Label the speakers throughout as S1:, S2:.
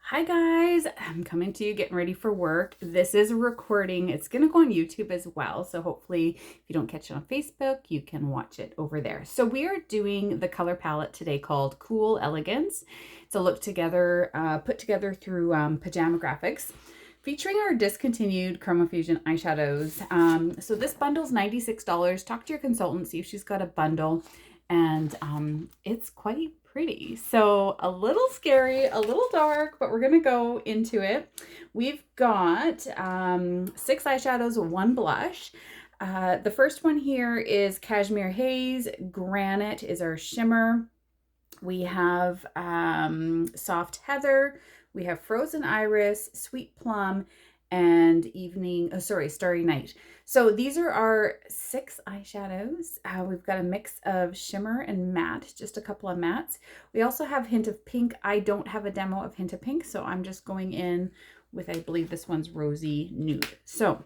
S1: Hi guys, I'm coming to you getting ready for work. This is a recording. It's going to go on YouTube as well. So hopefully if you don't catch it on Facebook, you can watch it over there. So we are doing the color palette today called Cool Elegance. It's a look together, put together through Pajama Graphics, featuring our discontinued Chromafusion eyeshadows. So this bundle's $96. Talk to your consultant, see if she's got a bundle. And it's quite pretty. So a little scary, a little dark, but we're gonna go into it. We've got 6 eyeshadows, 1 blush. The first one here is Cashmere Haze. Granite is our shimmer. We have Soft Heather. We have Frozen Iris, Sweet Plum, and Starry Night. So these are our 6 eyeshadows. We've got a mix of shimmer and matte, just a couple of mattes. We also have Hint of Pink. I don't have a demo of Hint of Pink, so I'm just going in with, I believe this one's Rosy Nude. So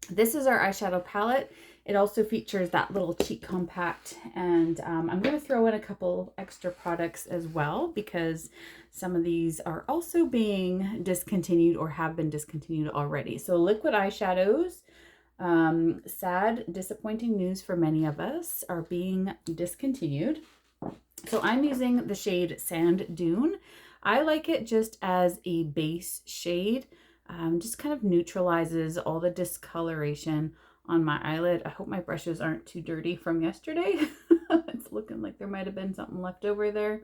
S1: this is our eyeshadow palette. It also features that little cheek compact, and I'm going to throw in a couple extra products as well because some of these are also being discontinued or have been discontinued already. So liquid eyeshadows, sad, disappointing news for many of us, are being discontinued. So I'm using the shade Sand Dune. I like it just as a base shade. Just kind of neutralizes all the discoloration on my eyelid. I hope my brushes aren't too dirty from yesterday. It's looking like there might have been something left over there,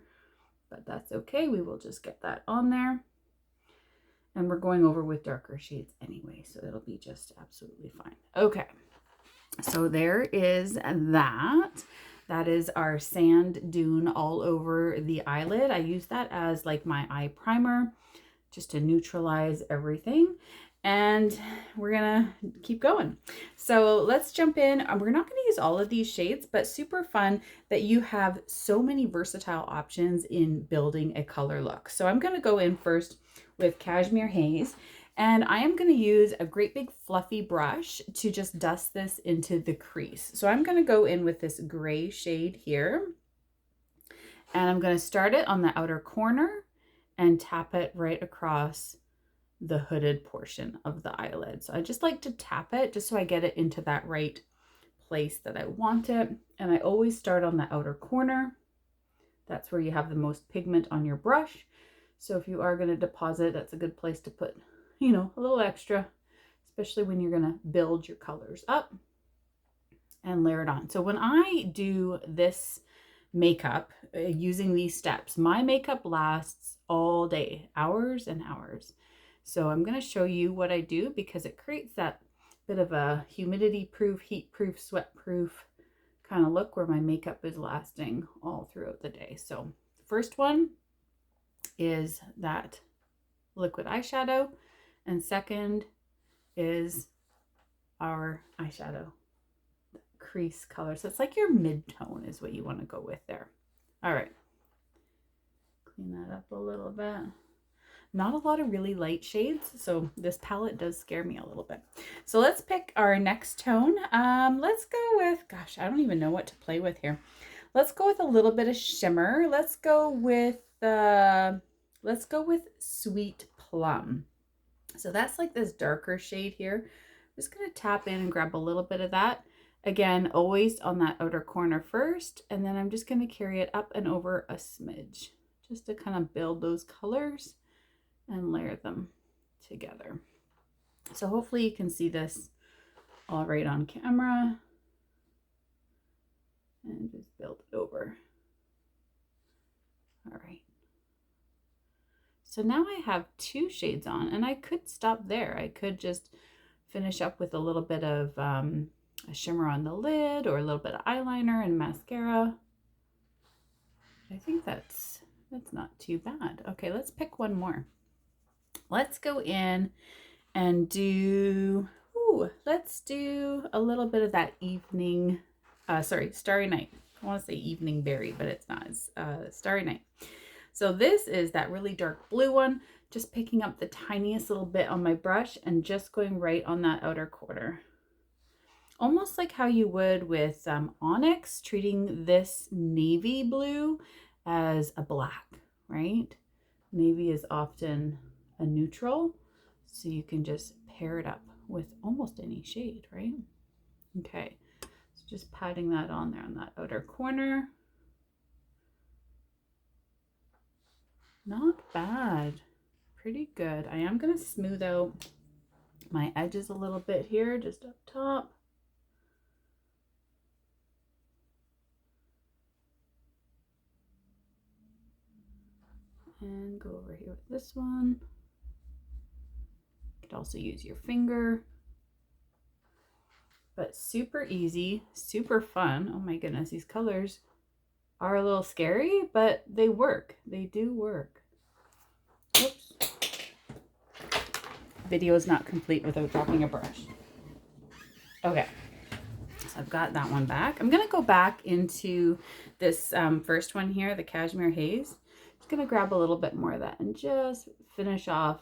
S1: but that's okay. We will just get that on there. And we're going over with darker shades anyway, so it'll be just absolutely fine. Okay, so there is that. That is our Sand Dune all over the eyelid. I use that as like my eye primer just to neutralize everything. And we're gonna keep going. So let's jump in. We're not gonna use all of these shades, but super fun that you have so many versatile options in building a color look. So I'm gonna go in first with Cashmere Haze, and I am gonna use a great big fluffy brush to just dust this into the crease. So I'm gonna go in with this gray shade here, and I'm gonna start it on the outer corner and tap it right across the hooded portion of the eyelid. So I just like to tap it just so I get it into that right place that I want it. And I always start on the outer corner. That's where you have the most pigment on your brush. So if you are going to deposit, that's a good place to put, you know, a little extra, especially when you're going to build your colors up and layer it on. So when I do this makeup using these steps, my makeup lasts all day, hours and hours. So I'm going to show you what I do because it creates that bit of a humidity proof, heat proof, sweat proof kind of look where my makeup is lasting all throughout the day. So the first one is that liquid eyeshadow, and second is our eyeshadow crease color. So it's like your mid-tone is what you want to go with there. All right, clean that up a little bit. Not a lot of really light shades, so this palette does scare me a little bit. So let's pick our next tone. Let's go with, gosh, I don't even know what to play with here. Let's go with a little bit of shimmer. Let's go with Sweet Plum. So that's like this darker shade here. I'm just gonna tap in and grab a little bit of that. Again, always on that outer corner first, and then I'm just gonna carry it up and over a smidge, just to kind of build those colors and layer them together. So hopefully you can see this all right on camera, and just build it over. All right. So now I have 2 shades on, and I could stop there. I could just finish up with a little bit of a shimmer on the lid or a little bit of eyeliner and mascara. I think that's not too bad. Okay, let's pick one more. Let's go in and do, let's do a little bit of that evening, Starry Night. I want to say evening berry, but it's not. It's Starry Night. So this is that really dark blue one, just picking up the tiniest little bit on my brush and just going right on that outer corner. Almost like how you would with Onyx, treating this navy blue as a black, right? Navy is often a neutral, so you can just pair it up with almost any shade, right? Okay, so just patting that on there on that outer corner. Not bad, pretty good. I am gonna smooth out my edges a little bit here, just up top. And go over here with this one. You could also use your finger. But super easy, super fun. Oh my goodness, these colors are a little scary, but they work. They do work. Oops. Video is not complete without dropping a brush. Okay, so I've got that one back. I'm gonna go back into this first one here, the Cashmere Haze. Just gonna grab a little bit more of that and just finish off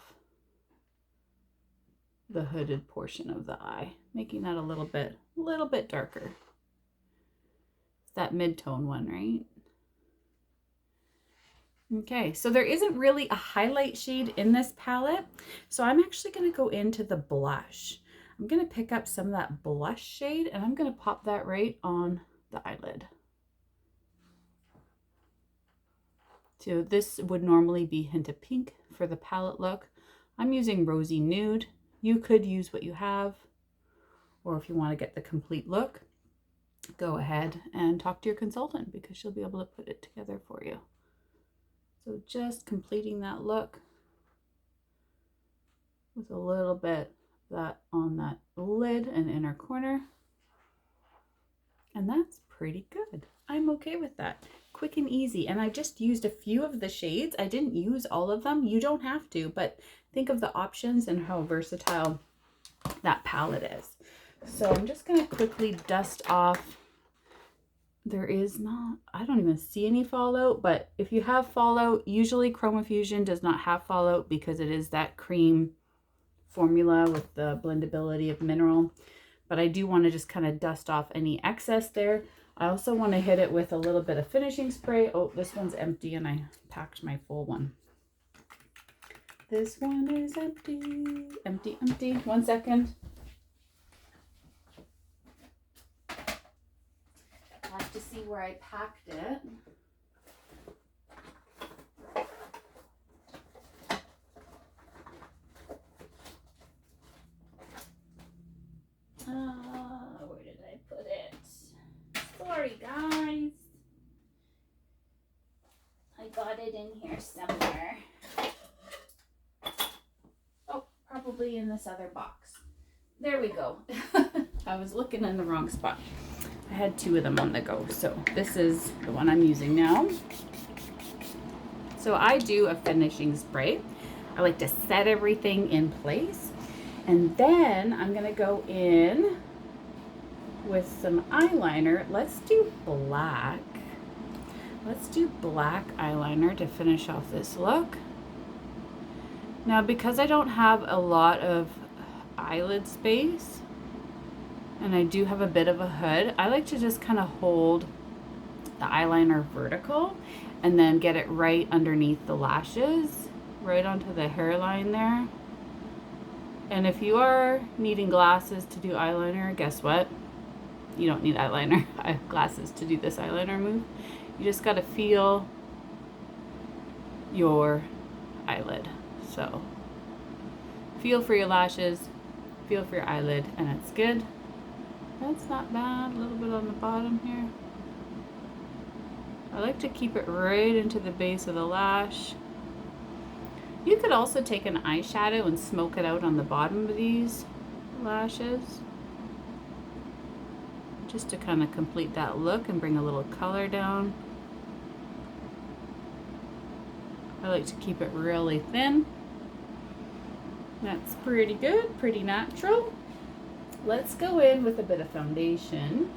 S1: the hooded portion of the eye, making that a little bit darker. It's that mid-tone one, right? Okay, so there isn't really a highlight shade in this palette, so I'm actually going to go into the blush. I'm going to pick up some of that blush shade and I'm going to pop that right on the eyelid. So this would normally be Hint of Pink for the palette look. I'm using Rosy Nude. You could use what you have, or if you want to get the complete look, go ahead and talk to your consultant because she'll be able to put it together for you. So just completing that look with a little bit of that on that lid and inner corner. And that's pretty good. I'm okay with that. Quick and easy. And I just used a few of the shades. I didn't use all of them. You don't have to, but think of the options and how versatile that palette is. So I'm just going to quickly dust off. There is not, I don't even see any fallout, but if you have fallout, usually Chromafusion does not have fallout because it is that cream formula with the blendability of mineral. But I do want to just kind of dust off any excess there. I also want to hit it with a little bit of finishing spray. Oh, this one's empty and I packed my full one. This one is empty, empty, empty. 1 second. I have to see where I packed it. Where did I put it? Sorry, guys. I got it in here somewhere. Oh, probably in this other box. There we go. I was looking in the wrong spot. I had 2 of them on the go, so this is the one I'm using now. So I do a finishing spray. I like to set everything in place, and then I'm gonna go in with some eyeliner. Let's do black. Let's do black eyeliner to finish off this look. Now, because I don't have a lot of eyelid space, and I do have a bit of a hood, I like to just kind of hold the eyeliner vertical and then get it right underneath the lashes, right onto the hairline there. And if you are needing glasses to do eyeliner, guess what? You don't need eyeliner. I have glasses to do this eyeliner move. You just got to feel your eyelid. So feel for your lashes, feel for your eyelid, and it's good. That's not bad. A little bit on the bottom here. I like to keep it right into the base of the lash. You could also take an eyeshadow and smoke it out on the bottom of these lashes, just to kind of complete that look and bring a little color down. I like to keep it really thin. That's pretty good, pretty natural. Let's go in with a bit of foundation.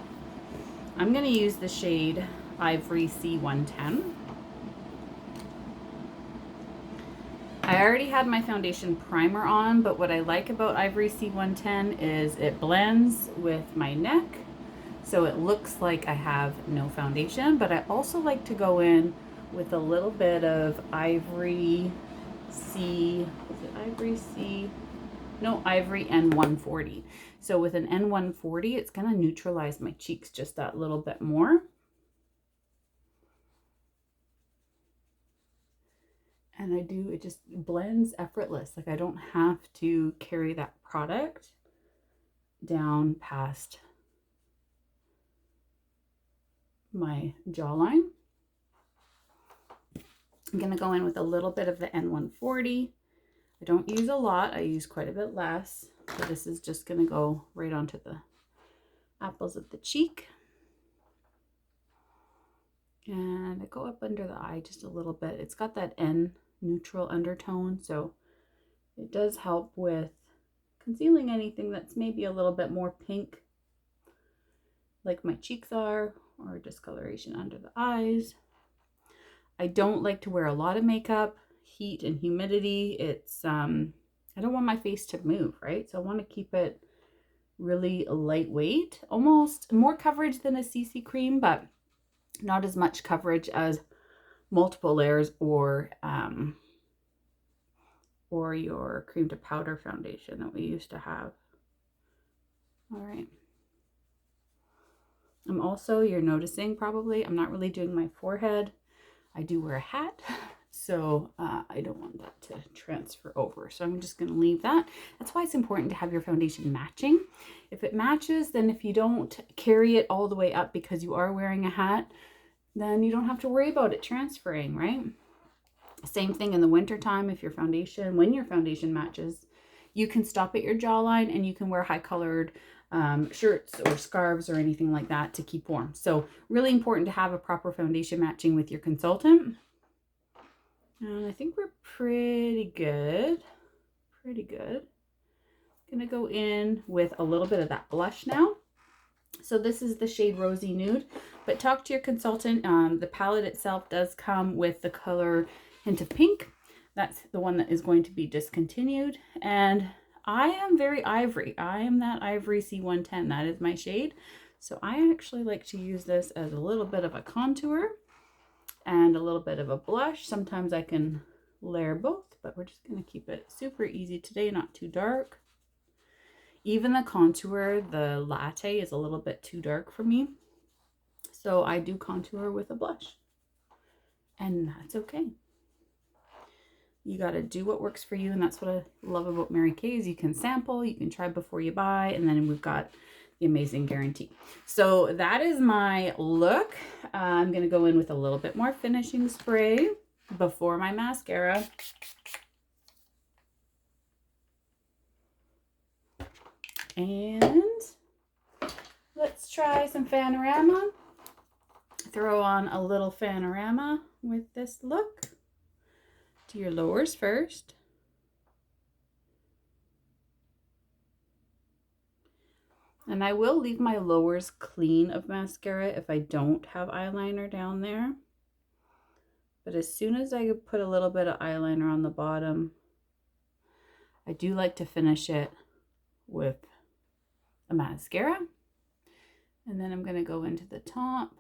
S1: I'm going to use the shade Ivory C110. I already had my foundation primer on, but what I like about Ivory C110 is it blends with my neck, so it looks like I have no foundation, but I also like to go in with a little bit of Ivory C. Is it Ivory C? No, Ivory N140. So with an N140, it's going to neutralize my cheeks just that little bit more. And it just blends effortless. Like I don't have to carry that product down past my jawline. I'm going to go in with a little bit of the N140. I don't use a lot. I use quite a bit less. So this is just going to go right onto the apples of the cheek. And I go up under the eye just a little bit. It's got that N neutral undertone, so it does help with concealing anything that's maybe a little bit more pink, like my cheeks are, or discoloration under the eyes. I don't like to wear a lot of makeup. Heat and humidity, it's I don't want my face to move, right? So I want to keep it really lightweight, almost more coverage than a CC cream, but not as much coverage as multiple layers or your cream to powder foundation that we used to have. All right. I'm also, you're noticing probably, I'm not really doing my forehead. I do wear a hat, so I don't want that to transfer over. So I'm just going to leave that. That's why it's important to have your foundation matching. If it matches, then if you don't carry it all the way up because you are wearing a hat, then you don't have to worry about it transferring, right? Same thing in the winter time. If your foundation, when your foundation matches, you can stop at your jawline and you can wear high colored shirts or scarves or anything like that to keep warm. So really important to have a proper foundation matching with your consultant. And I think we're pretty good. Pretty good. Gonna go in with a little bit of that blush now. So this is the shade Rosy Nude, but talk to your consultant. The palette itself does come with the color Hint of Pink. That's the one that is going to be discontinued. And I am very ivory. I am that Ivory C110. That is my shade. So I actually like to use this as a little bit of a contour and a little bit of a blush. Sometimes I can layer both, but we're just going to keep it super easy today, not too dark. Even the contour, the latte is a little bit too dark for me. So I do contour with a blush. And that's okay. You got to do what works for you. And that's what I love about Mary Kay is you can sample, you can try before you buy, and then we've got the amazing guarantee. So that is my look. I'm going to go in with a little bit more finishing spray before my mascara. And let's try some Fanorama. Throw on a little Fanorama with this look. Do your lowers first. And I will leave my lowers clean of mascara if I don't have eyeliner down there. But as soon as I put a little bit of eyeliner on the bottom, I do like to finish it with a mascara. And then I'm going to go into the top.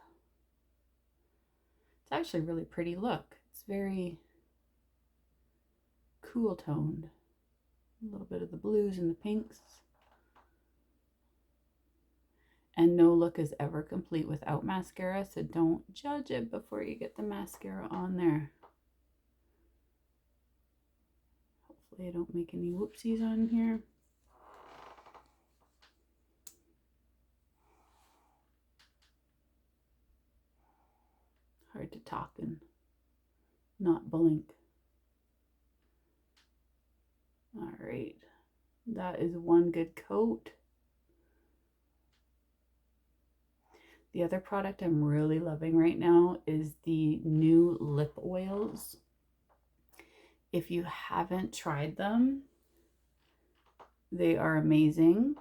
S1: It's actually a really pretty look. It's very cool toned. A little bit of the blues and the pinks. And no look is ever complete without mascara, so don't judge it before you get the mascara on there. Hopefully I don't make any whoopsies on here. Hard to talk and not blink. All right, that is one good coat. The other product I'm really loving right now is the new lip oils. If you haven't tried them, they are amazing.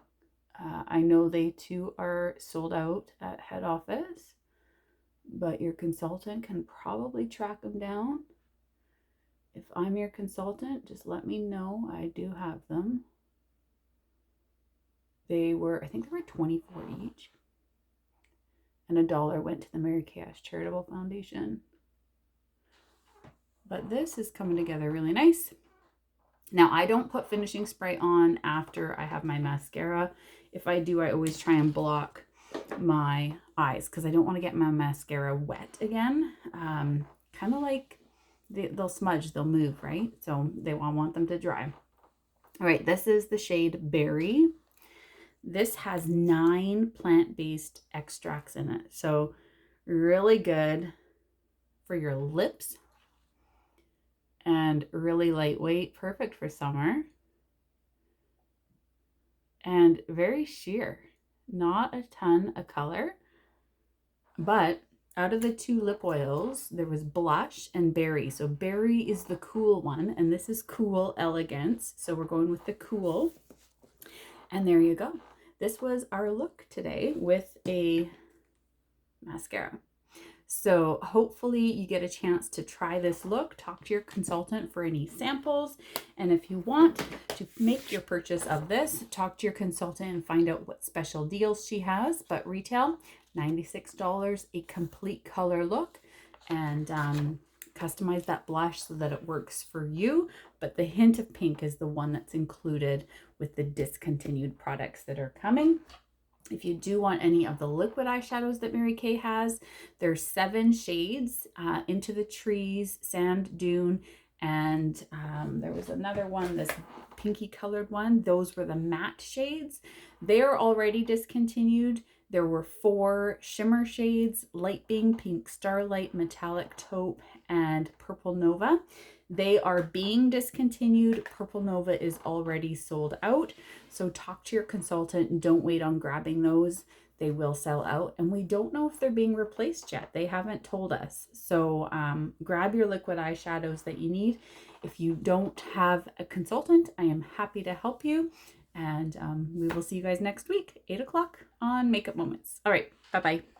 S1: I know they too are sold out at head office, but your consultant can probably track them down. If I'm your consultant, just let me know. I do have them. They were, I think they were $24 each. And $1 went to the Mary Kay Charitable Foundation. but this is coming together really nice. Now, I don't put finishing spray on after I have my mascara. If I do, I always try and block my eyes because I don't want to get my mascara wet again. Kind of like they'll smudge, they'll move, right? So I want them to dry. All right, this is the shade Berry. This has 9 plant-based extracts in it. So really good for your lips and really lightweight, perfect for summer. And very sheer, not a ton of color, but out of the 2 lip oils, there was Blush and Berry. So Berry is the cool one, and this is Cool Elegance. So we're going with the cool. And there you go. This was our look today with a mascara. So hopefully you get a chance to try this look. Talk to your consultant for any samples. And if you want to make your purchase of this, talk to your consultant and find out what special deals she has. But retail, $96, a complete color look. And customize that blush so that it works for you. But the hint of pink is the one that's included with the discontinued products that are coming. If you do want any of the liquid eyeshadows that Mary Kay has, there's 7 shades, Into the Trees, Sand Dune, and there was another one, this pinky colored one. Those were the matte shades. They're already discontinued. There were 4 shimmer shades, Light Bing, Pink Starlight, Metallic Taupe, and Purple Nova. They are being discontinued. Purple Nova is already sold out. So talk to your consultant and don't wait on grabbing those. They will sell out. And we don't know if they're being replaced yet. They haven't told us. So grab your liquid eyeshadows that you need. If you don't have a consultant, I am happy to help you. And we will see you guys next week, 8 o'clock on Makeup Moments. All right. Bye-bye.